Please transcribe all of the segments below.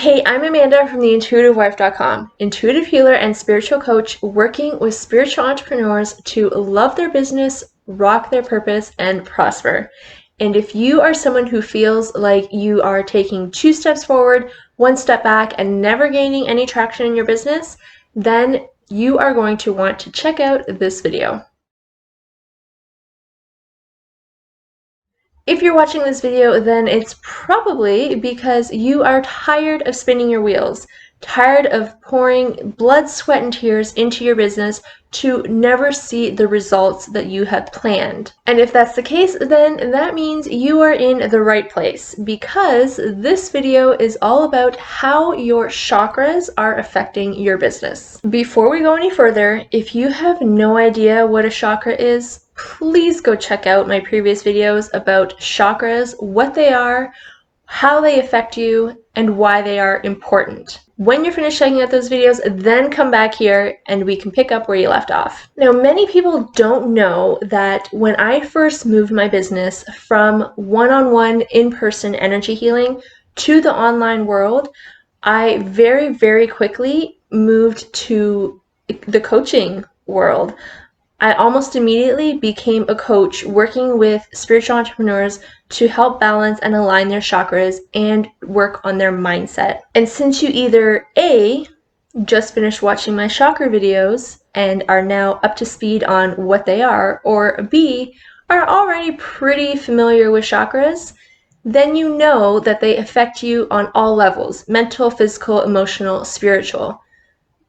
Hey, I'm Amanda from theintuitivewife.com, intuitive healer and spiritual coach working with spiritual entrepreneurs to love their business, rock their purpose, and prosper. And if you are someone who feels like you are taking 2 steps forward, 1 step back, and never gaining any traction in your business, then you are going to want to check out this video. If you're watching this video, then it's probably because you are tired of spinning your wheels, tired of pouring blood, sweat, and tears into your business to never see the results that you have planned. And if that's the case, then that means you are in the right place, because this video is all about how your chakras are affecting your business. Before we go any further, if you have no idea what a chakra is, please go check out my previous videos about chakras, what they are, how they affect you, and why they are important. When you're finished checking out those videos, then come back here and we can pick up where you left off. Now, many people don't know that when I first moved my business from one-on-one in-person energy healing to the online world, I very, very quickly moved to the coaching world. I almost immediately became a coach working with spiritual entrepreneurs to help balance and align their chakras and work on their mindset. And since you either A, just finished watching my chakra videos and are now up to speed on what they are, or B, are already pretty familiar with chakras, then you know that they affect you on all levels: mental, physical, emotional, spiritual.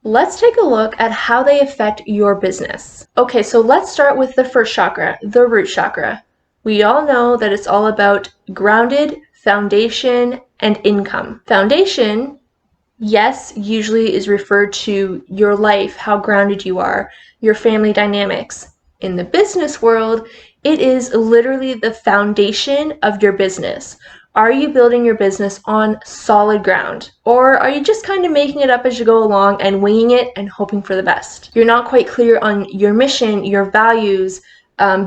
Let's take a look at how they affect your business. Okay, so let's start with the first chakra, the root chakra. We all know that it's all about grounded, foundation, and income. Foundation, yes, usually is referred to your life, how grounded you are, your family dynamics. In the business world, it is literally the foundation of your business. Are you building your business on solid ground? Or are you just kind of making it up as you go along and winging it and hoping for the best? You're not quite clear on your mission, your values,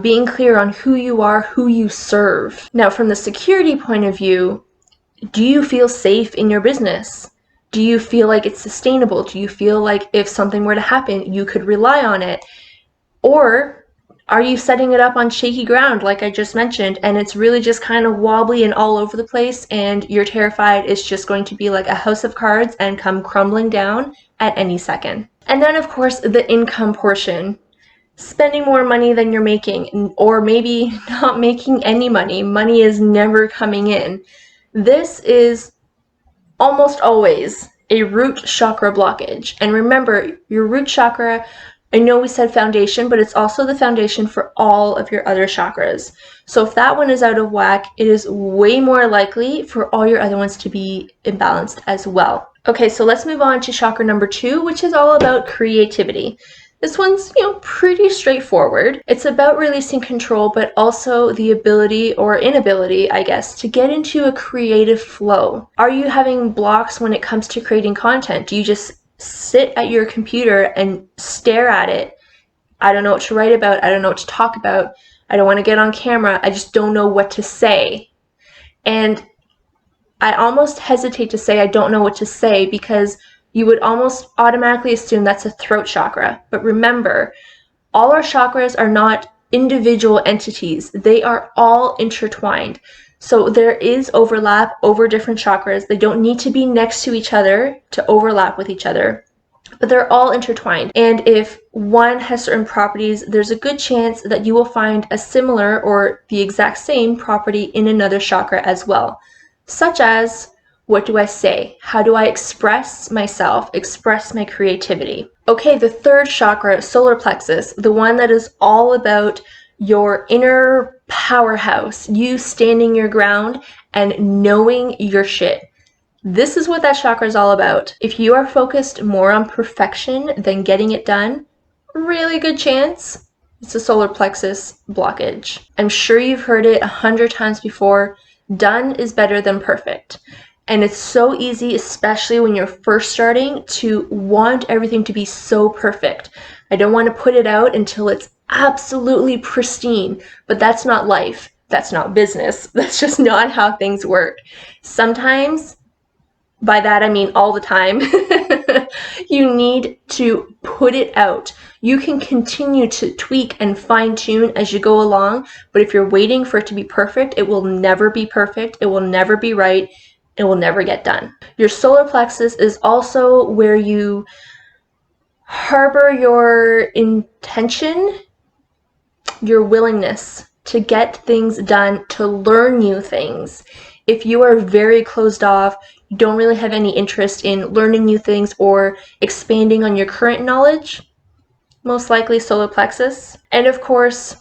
being clear on who you are, who you serve. Now, from the security point of view, do you feel safe in your business? Do you feel like it's sustainable? Do you feel like if something were to happen, you could rely on it? Or are you setting it up on shaky ground, like I just mentioned, and it's really just kind of wobbly and all over the place, and you're terrified it's just going to be like a house of cards and come crumbling down at any second? And then, of course, the income portion. Spending more money than you're making, or maybe not making any money. Money is never coming in. This is almost always a root chakra blockage. And remember, your root chakra, I know we said foundation, but it's also the foundation for all of your other chakras. So if that one is out of whack, it is way more likely for all your other ones to be imbalanced as well. Okay, so let's move on to chakra number 2, which is all about creativity. This one's, pretty straightforward. It's about releasing control, but also the ability or inability, I guess, to get into a creative flow. Are you having blocks when it comes to creating content? Do you just sit at your computer and stare at it? I don't know what to write about. I don't know what to talk about. I don't want to get on camera. I just don't know what to say. And I almost hesitate to say I don't know what to say, because you would almost automatically assume that's a throat chakra. But remember, all our chakras are not individual entities. They are all intertwined. So there is overlap over different chakras. They don't need to be next to each other to overlap with each other, but they're all intertwined. And if one has certain properties, there's a good chance that you will find a similar or the exact same property in another chakra as well, such as, what do I say? How do I express myself, express my creativity? Okay, the third chakra, solar plexus, the one that is all about your inner powerhouse, you standing your ground and knowing your shit. This is what that chakra is all about. If you are focused more on perfection than getting it done, really good chance it's a solar plexus blockage. I'm sure you've heard it 100 times before. Done is better than perfect. And it's so easy, especially when you're first starting, to want everything to be so perfect. I don't want to put it out until it's absolutely pristine, but that's not life. That's not business. That's just not how things work. Sometimes By that I mean all the time. You need to put it out. You can continue to tweak and fine-tune as you go along, but if you're waiting for it to be perfect, it will never be perfect. It will never be right. It will never get done. Your solar plexus is also where you harbor your intention, your willingness to get things done, to learn new things. If you are very closed off, you don't really have any interest in learning new things or expanding on your current knowledge, most likely solar plexus. And of course,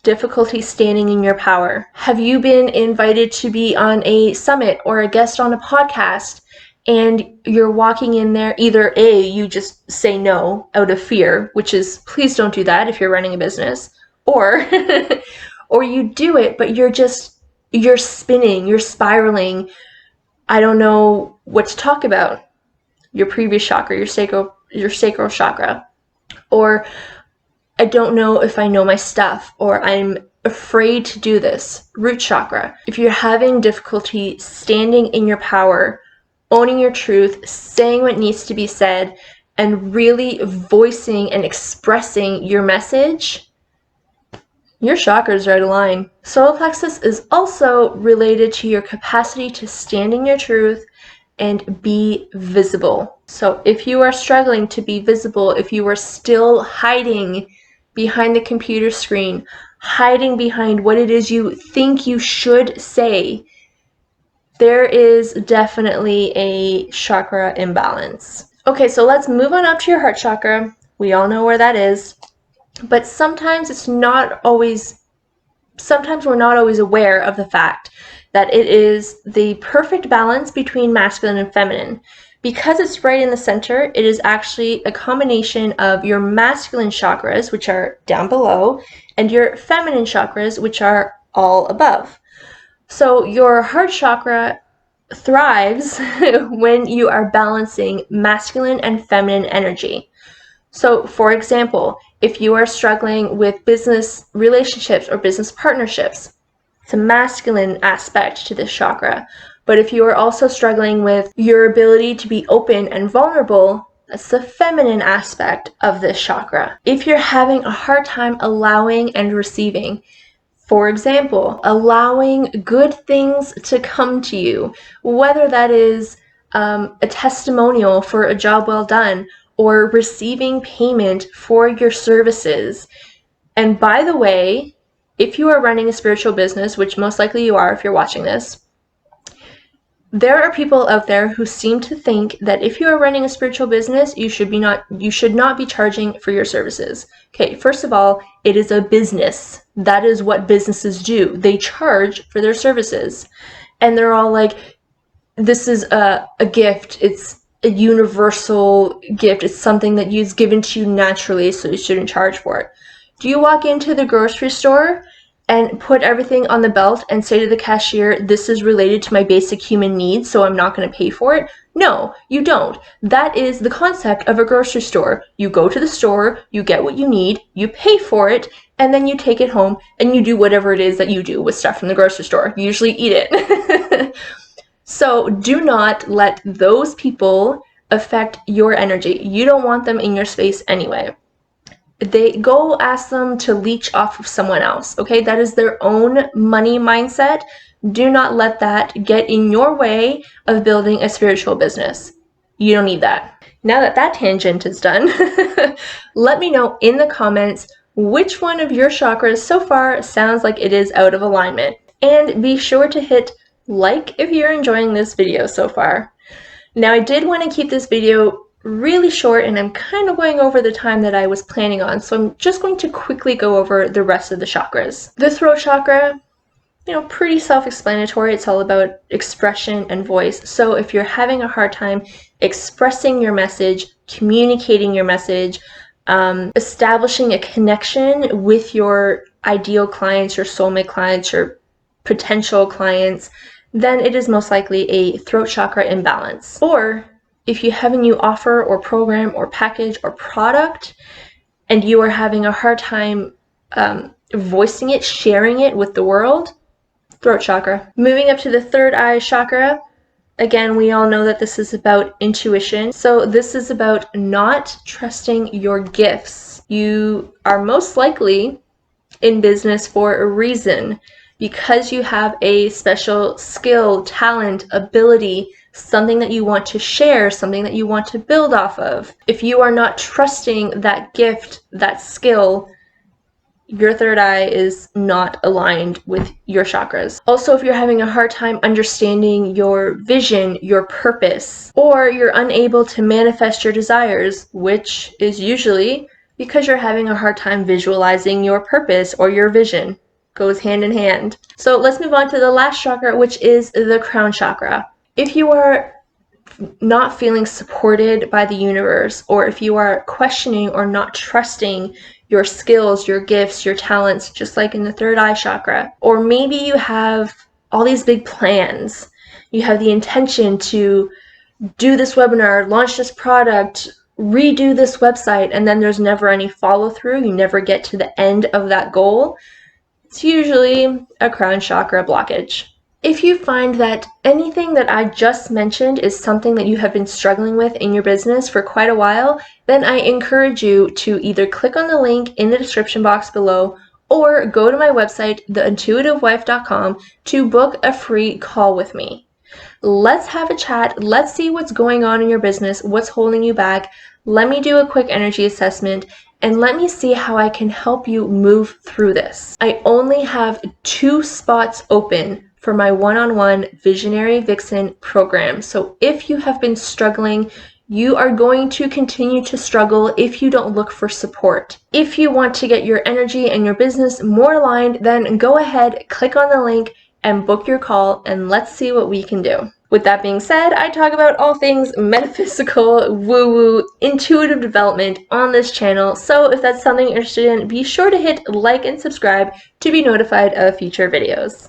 difficulty standing in your power. Have you been invited to be on a summit or a guest on a podcast, and you're walking in there, either A, you just say no out of fear, which is, please don't do that if you're running a business, or or you do it, but you're spinning, you're spiraling. I don't know what to talk about. Your previous chakra, your sacral chakra. Or I don't know if I know my stuff, or I'm afraid to do this. Root chakra. If you're having difficulty standing in your power, owning your truth, saying what needs to be said, and really voicing and expressing your message, your chakras are out of line. Solar plexus is also related to your capacity to stand in your truth and be visible. So if you are struggling to be visible, if you are still hiding behind the computer screen, hiding behind what it is you think you should say, there is definitely a chakra imbalance. Okay, so let's move on up to your heart chakra. We all know where that is. But sometimes we're not always aware of the fact that it is the perfect balance between masculine and feminine. Because it's right in the center, it is actually a combination of your masculine chakras, which are down below, and your feminine chakras, which are all above. So your heart chakra thrives when you are balancing masculine and feminine energy. So, for example, if you are struggling with business relationships or business partnerships, it's a masculine aspect to this chakra. But if you are also struggling with your ability to be open and vulnerable, that's the feminine aspect of this chakra. If you're having a hard time allowing and receiving, for example, allowing good things to come to you, whether that is a testimonial for a job well done, or receiving payment for your services. And by the way, if you are running a spiritual business, which most likely you are if you're watching this, there are people out there who seem to think that if you are running a spiritual business, you should not be charging for your services. Okay, first of all, it is a business. That is what businesses do. They charge for their services. And they're all like, this is a gift. It's a universal gift. It's something that is given to you naturally, so you shouldn't charge for it. Do you walk into the grocery store and put everything on the belt and say to the cashier, this is related to my basic human needs, so I'm not going to pay for it? No, you don't. That is the concept of a grocery store. You go to the store, you get what you need, you pay for it, and then you take it home and you do whatever it is that you do with stuff from the grocery store. You usually eat it. So do not let those people affect your energy. You don't want them in your space anyway. Go ask them to leech off of someone else, okay? That is their own money mindset. Do not let that get in your way of building a spiritual business. You don't need that. Now that that tangent is done, let me know in the comments which one of your chakras so far sounds like it is out of alignment. And be sure to hit like if you're enjoying this video so far. Now, I did want to keep this video really short, and I'm kind of going over the time that I was planning on, so I'm just going to quickly go over the rest of the chakras. The throat chakra, pretty self-explanatory. It's all about expression and voice. So if you're having a hard time expressing your message, communicating your message, establishing a connection with your ideal clients, your soulmate clients, your potential clients, then it is most likely a throat chakra imbalance. Or if you have a new offer or program or package or product and you are having a hard time voicing it, sharing it with the world, throat chakra. Moving up to the third eye chakra, Again, we all know that this is about intuition. So this is about not trusting your gifts. You are most likely in business for a reason, because you have a special skill, talent, ability, something that you want to share, something that you want to build off of. If you are not trusting that gift, that skill, your third eye is not aligned with your chakras. Also, if you're having a hard time understanding your vision, your purpose, or you're unable to manifest your desires, which is usually because you're having a hard time visualizing your purpose or your vision, goes hand in hand. So let's move on to the last chakra, which is the crown chakra. If you are not feeling supported by the universe, or if you are questioning or not trusting your skills, your gifts, your talents, just like in the third eye chakra, or maybe you have all these big plans. You have the intention to do this webinar, launch this product, redo this website, and then there's never any follow through. You never get to the end of that goal. It's usually a crown chakra blockage. If you find that anything that I just mentioned is something that you have been struggling with in your business for quite a while, then I encourage you to either click on the link in the description box below or go to my website, theintuitivewife.com, to book a free call with me. Let's have a chat. Let's see what's going on in your business, what's holding you back. Let me do a quick energy assessment and let me see how I can help you move through this. I only have 2 spots open for my one-on-one Visionary Vixen program. So if you have been struggling, you are going to continue to struggle if you don't look for support. If you want to get your energy and your business more aligned, then go ahead, click on the link and book your call, and let's see what we can do. With that being said, I talk about all things metaphysical, woo-woo, intuitive development on this channel, so if that's something you're interested in, be sure to hit like and subscribe to be notified of future videos.